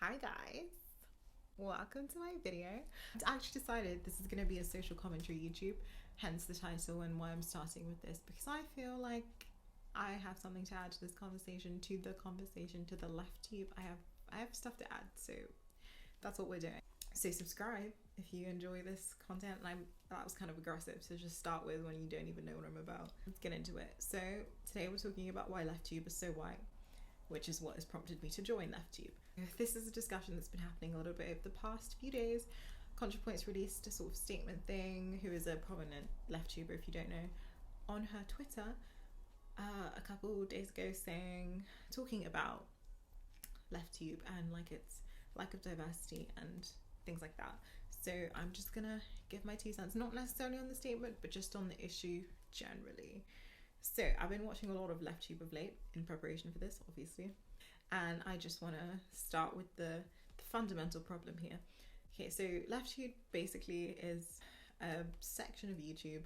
Hi guys, welcome to my video. I actually decided this is going to be a social commentary YouTube, hence the title and why I'm starting with this, because I feel like I have something to add to this conversation, to the left tube. I have stuff to add, so that's what we're doing. So subscribe if you enjoy this content. And that was kind of aggressive, so just start with when you don't even know what I'm about. Let's get into it. So today we're talking about why lefttube is so white, which is what has prompted me to join lefttube. This is a discussion that's been happening a little bit over the past few days. ContraPoints released a sort of statement thing, who is a prominent lefttuber if you don't know, on her Twitter a couple days ago, talking about lefttube and like its lack of diversity and things like that. So I'm just gonna give my 2 cents, not necessarily on the statement, but just on the issue generally. So I've been watching a lot of lefttube of late in preparation for this, obviously, and I just want to start with the fundamental problem here. Okay, so lefttube basically is a section of YouTube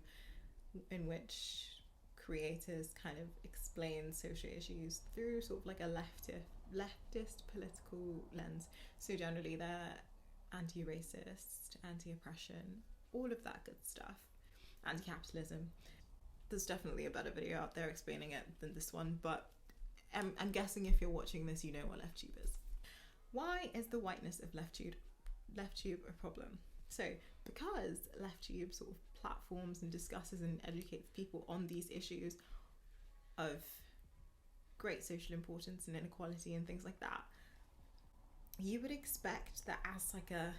in which creators kind of explain social issues through sort of like a leftist political lens. So generally they're anti-racist, anti-oppression, all of that good stuff, anti-capitalism. There's definitely a better video out there explaining it than this one, but I'm guessing if you're watching this, you know what lefttube is. Why is the whiteness of lefttube a problem? So because lefttube sort of platforms and discusses and educates people on these issues of great social importance and inequality and things like that, you would expect that as like a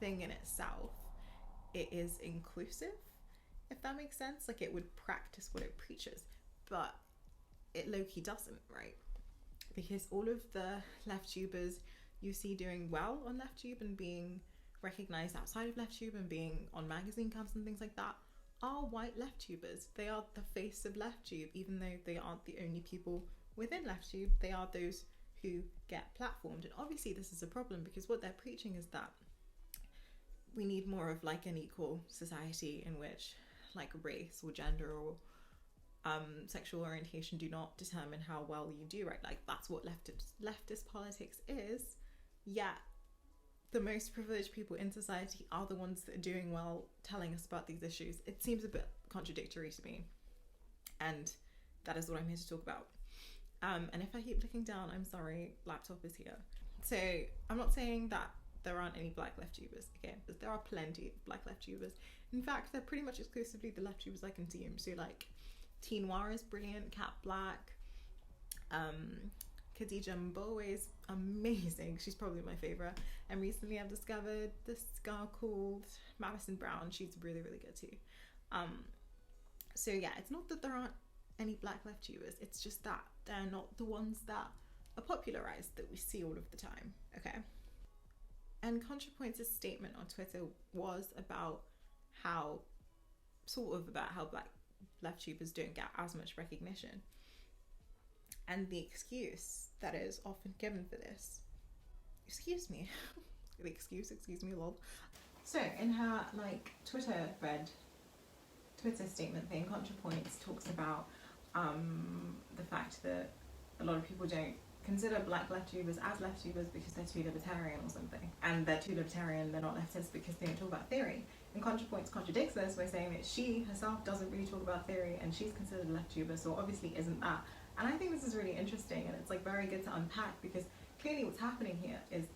thing in itself, it is inclusive, if that makes sense. Like it would practice what it preaches, but it low-key doesn't, right? Because all of the lefttubers you see doing well on lefttube and being recognized outside of lefttube and being on magazine covers and things like that are white lefttubers. They are the face of lefttube, even though they aren't the only people within lefttube. They are those who get platformed, and obviously this is a problem because what they're preaching is that we need more of like an equal society in which like race or gender or sexual orientation do not determine how well you do, right? Like that's what leftist politics is. Yet the most privileged people in society are the ones that are doing well, telling us about these issues. It seems a bit contradictory to me, and that is what I'm here to talk about. And if I keep looking down, I'm sorry, laptop is here. So I'm not saying that there aren't any black lefttubers, again, but there are plenty of black lefttubers. In fact, they're pretty much exclusively the lefttubers I consume. So like Teen Noir is brilliant, Cat Black, Khadija Mbowe is amazing, she's probably my favorite. And recently I've discovered this girl called Madison Brown, she's really good too. So yeah, it's not that there aren't any black lefttubers, it's just that they're not the ones that are popularized, that we see all of the time, okay? And ContraPoints' statement on Twitter was about how black lefttubers don't get as much recognition, and the excuse that is often given for this, excuse me lol. So in her like Twitter statement thing, ContraPoints talks about the fact that a lot of people don't consider black lefttubers as lefttubers because they're too libertarian or something, and they're too libertarian, they're not leftists because they don't talk about theory. And ContraPoints contradicts this by saying that she herself doesn't really talk about theory and she's considered a lefttuber, so obviously isn't that. And I think this is really interesting, and it's like very good to unpack, because clearly what's happening here is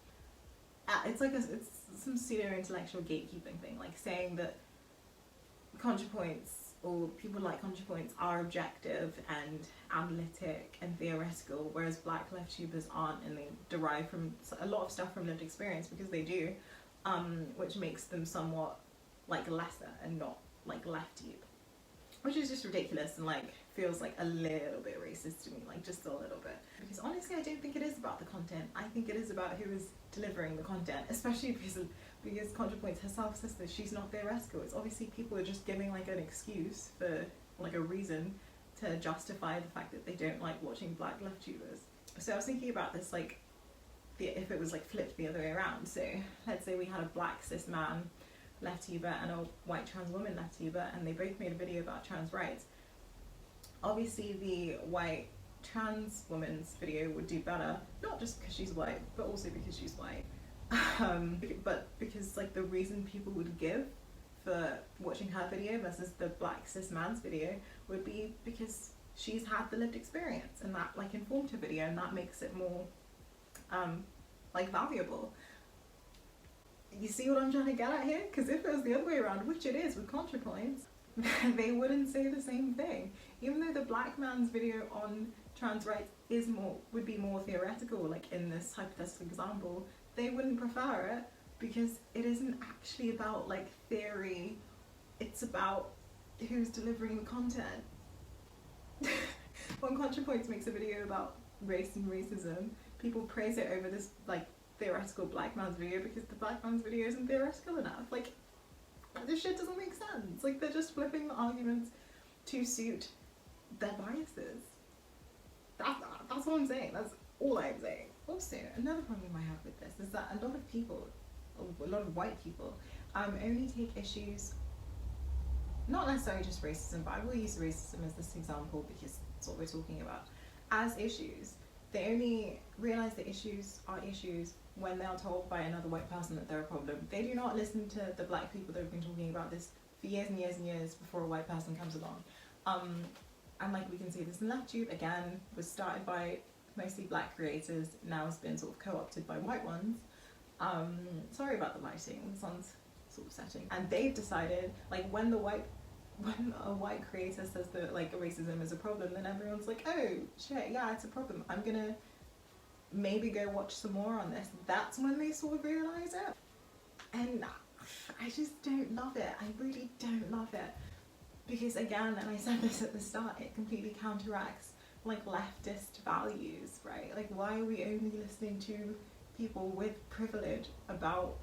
it's some pseudo-intellectual gatekeeping thing, like saying that ContraPoints or people like ContraPoints are objective and analytic and theoretical, whereas black lefttubers aren't, and they derive from a lot of stuff from lived experience, because they do, which makes them somewhat like lesser and not like lefttube, which is just ridiculous and like feels like a little bit racist to me, like just a little bit. Because honestly, I don't think it is about the content. I think it is about who is delivering the content, especially because ContraPoints herself says that she's not theoretical. It's obviously people are just giving like an excuse for like a reason to justify the fact that they don't like watching black lefttubers. So I was thinking about this, like if it was like flipped the other way around. So let's say we had a black cis man lefttuber and a white trans woman lefttuber, and they both made a video about trans rights. Obviously the white trans woman's video would do better, not just because she's white, but also because she's white. But because like the reason people would give for watching her video versus the black cis man's video would be because she's had the lived experience, and that like informed her video, and that makes it more like valuable. You see what I'm trying to get at here? Because if it was the other way around, which it is with ContraPoints, they wouldn't say the same thing. Even though the black man's video on trans rights would be more theoretical, like in this hypothetical example, they wouldn't prefer it because it isn't actually about like theory, it's about who's delivering the content. When ContraPoints makes a video about race and racism, people praise it over this like theoretical black man's video because the black man's video isn't theoretical enough. Like, this shit doesn't make sense. Like, they're just flipping the arguments to suit their biases. That's what I'm saying. That's all I'm saying. Also, another problem I have with this is that a lot of people, a lot of white people, only take issues, not necessarily just racism, but I will use racism as this example because that's what we're talking about, as issues. They only realise that issues are issues when they are told by another white person that they're a problem. They do not listen to the black people that have been talking about this for years and years and years before a white person comes along. And like we can see this in lefttube, again, was started by mostly black creators, now has been sort of co-opted by white ones. Sorry about the lighting, the sun's sort of setting. And they've decided, like when a white creator says that like racism is a problem, then everyone's like, oh shit, yeah, it's a problem, I'm gonna maybe go watch some more on this. That's when they sort of realise it. And I just don't love it. I really don't love it. Because again, and I said this at the start, it completely counteracts like leftist values, right? Like, why are we only listening to people with privilege about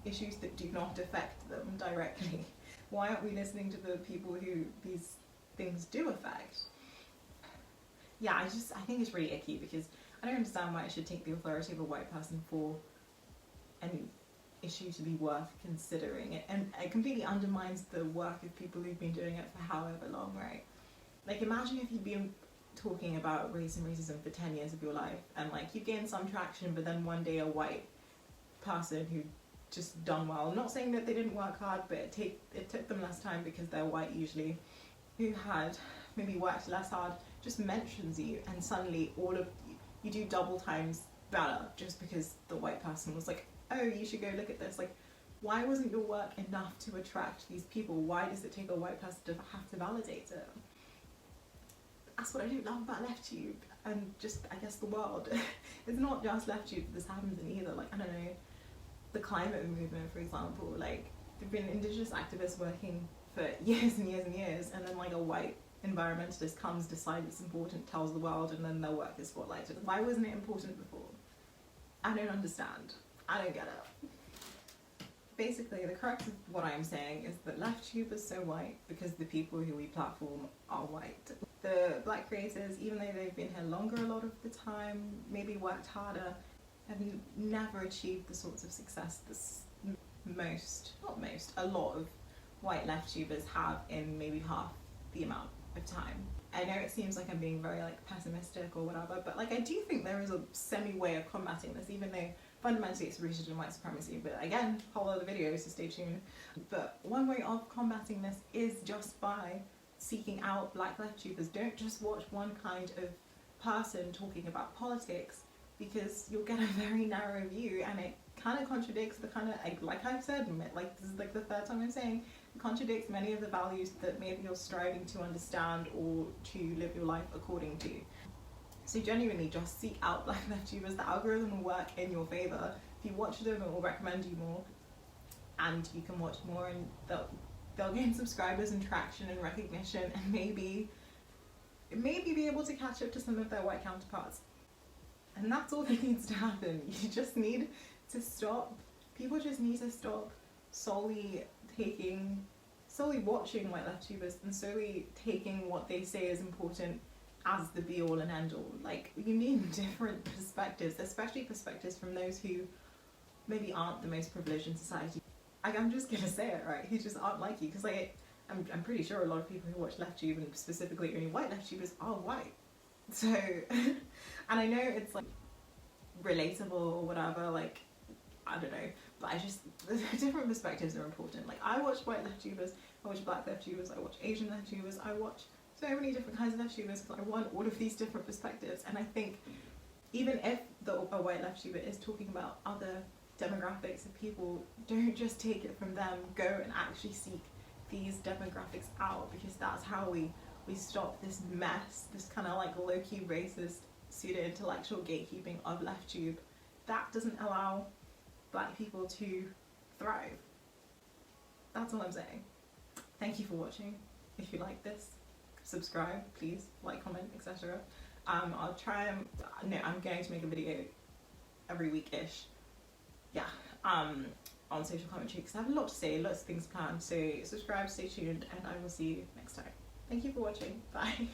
issues that do not affect them directly? Why aren't we listening to the people who these things do affect? Yeah, I think it's really icky because I don't understand why it should take the authority of a white person for any issue to be worth considering it, and it completely undermines the work of people who've been doing it for however long, right? Like, imagine if you'd been talking about race and racism for 10 years of your life and like you gained some traction, but then one day a white person who just done well, not saying that they didn't work hard, but it took them less time because they're white usually, who had maybe worked less hard, just mentions you, and suddenly all of you do double times better just because the white person was like, oh, you should go look at this. Like, why wasn't your work enough to attract these people? Why does it take a white person to have to validate it? That's what I do love about lefttube, and just, I guess, the world. It's not just lefttube that this happens in either. Like, I don't know, the climate movement, for example. Like, there've been indigenous activists working for years and years and years, and then like a white environmentalist comes, decides it's important, tells the world, and then their work is spotlighted. Why wasn't it important before? I don't understand. I don't get it. Basically, the crux of what I'm saying is that lefttube is so white because the people who we platform are white. The black creators, even though they've been here longer a lot of the time, maybe worked harder, have never achieved the sorts of success that a lot of white lefttubers have in maybe half the amount of time. I know it seems like I'm being very like pessimistic or whatever, but like I do think there is a semi-way of combating this, even though fundamentally it's rooted in white supremacy. But again, whole other video, so stay tuned. But one way of combating this is just by seeking out black lefttubers. Don't just watch one kind of person talking about politics, because you'll get a very narrow view, and it kind of contradicts the kind of, like I've said, like this is like the third time I'm saying, it contradicts many of the values that maybe you're striving to understand or to live your life according to. So genuinely just seek out black lefttubers. The algorithm will work in your favour. If you watch them, it will recommend you more, and you can watch more, and they'll gain subscribers and traction and recognition, and maybe be able to catch up to some of their white counterparts. And that's all that needs to happen. You just need to stop, people just need to stop solely watching white lefttubers and solely taking what they say is important as the be all and end all. Like, you need different perspectives, especially perspectives from those who maybe aren't the most privileged in society. Like, I'm just gonna say it, right, who just aren't like you, because like I'm pretty sure a lot of people who watch lefttube, and specifically only white lefttubers, are white. So, and I know it's like relatable or whatever, like, I don't know, but I just, different perspectives are important. Like, I watch white lefttubers, I watch black lefttubers, I watch Asian lefttubers, I watch so many different kinds of lefttubers because I want all of these different perspectives. And I think even if a white lefttuber is talking about other demographics of people, don't just take it from them, go and actually seek these demographics out, because that's how we stop this mess, this kind of like low-key racist pseudo-intellectual gatekeeping of lefttube that doesn't allow black people to thrive. That's all I'm saying. Thank you for watching. If you like this, subscribe, please, like, comment, etc. I'll try and, no, I'm going to make a video every week-ish, yeah, on social commentary, because I have a lot to say, lots of things planned. So subscribe, stay tuned, and I will see you next time. Thank you for watching. Bye.